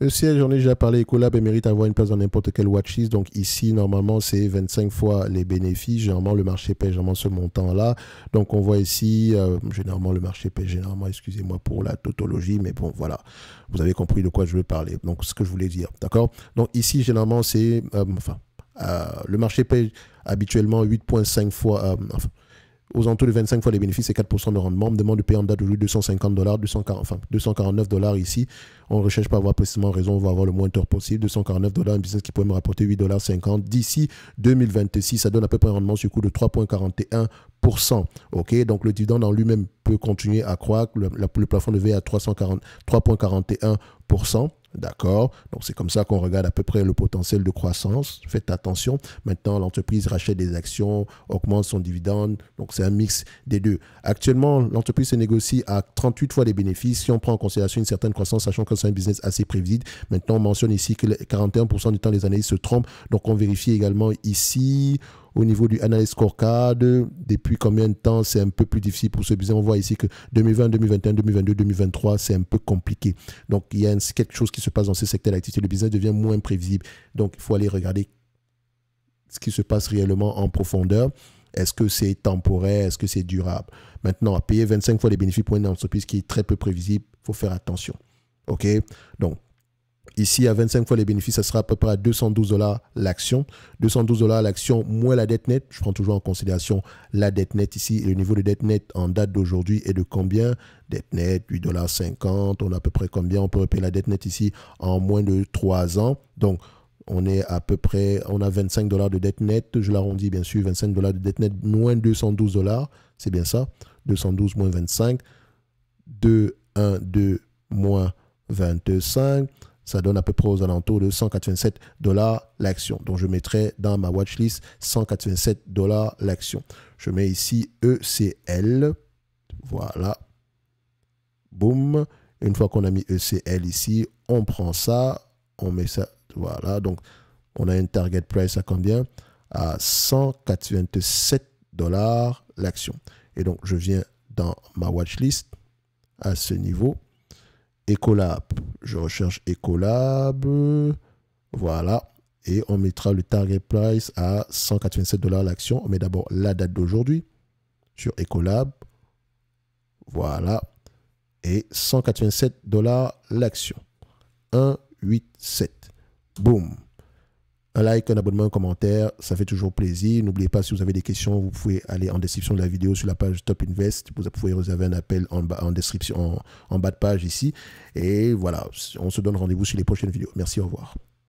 ECL, j'en ai déjà parlé. Ecolab mérite d'avoir une place dans n'importe quelle watchlist. Donc ici, normalement, c'est 25 fois les bénéfices. Généralement, le marché paie généralement ce montant-là. Donc on voit ici, généralement, le marché paie généralement, excusez-moi pour la tautologie, mais bon, voilà. Vous avez compris de quoi je veux parler. Donc, ce que je voulais dire. D'accord? Donc ici, généralement, c'est... le marché paie habituellement 8,5 fois... aux alentours de 25 fois les bénéfices et 4% de rendement. On me demande de payer en date d'aujourd'hui $250, 249 dollars ici. On ne recherche pas à avoir précisément raison, on va avoir le moins tort possible. $249, un business qui pourrait me rapporter $8,50 d'ici 2026. Ça donne à peu près un rendement sur coût de 3,41%. OK, donc le dividende en lui-même peut continuer à croître. Le plafond de verre à 3,41%. D'accord. Donc, c'est comme ça qu'on regarde à peu près le potentiel de croissance. Faites attention. Maintenant, l'entreprise rachète des actions, augmente son dividende. Donc, c'est un mix des deux. Actuellement, l'entreprise se négocie à 38 fois les bénéfices. Si on prend en considération une certaine croissance, sachant que c'est un business assez prévisible. Maintenant, on mentionne ici que 41% du temps, les analystes se trompent. Donc, on vérifie également ici... Au niveau du analyst scorecard, depuis combien de temps c'est un peu plus difficile pour ce business? On voit ici que 2020, 2021, 2022, 2023, c'est un peu compliqué. Donc, il y a quelque chose qui se passe dans ce secteur d'activité. Le business devient moins prévisible. Donc, il faut aller regarder ce qui se passe réellement en profondeur. Est-ce que c'est temporaire? Est-ce que c'est durable? Maintenant, à payer 25 fois les bénéfices pour une entreprise qui est très peu prévisible, il faut faire attention. OK? Donc, ici, à 25 fois les bénéfices, ça sera à peu près à $212 l'action. $212 l'action, moins la dette nette. Je prends toujours en considération la dette nette ici. Le niveau de dette nette en date d'aujourd'hui est de combien? Dette nette, $8,50. On a à peu près combien? On peut repayer la dette nette ici en moins de 3 ans. Donc, on est à peu près, on a $25 de dette nette. Je l'arrondis bien sûr, $25 de dette nette, moins $212. C'est bien ça? 212 moins 25. 2, 1, 2, moins 25. Ça donne à peu près aux alentours de $187 l'action. Donc, je mettrai dans ma watchlist $187 l'action. Je mets ici ECL. Voilà. Boum. Une fois qu'on a mis ECL ici, on prend ça. On met ça. Voilà. Donc, on a une target price à combien? À $187 l'action. Et donc, je viens dans ma watchlist à ce niveau. Ecolab, je recherche Ecolab, voilà, et on mettra le target price à $187 l'action. On met d'abord la date d'aujourd'hui sur Ecolab, voilà, et $187 l'action, 187, boum. Un like, un abonnement, un commentaire, ça fait toujours plaisir. N'oubliez pas, si vous avez des questions, vous pouvez aller en description de la vidéo sur la page Top Invest. Vous pouvez réserver un appel en description, en bas de page ici. Et voilà, on se donne rendez-vous sur les prochaines vidéos. Merci, au revoir.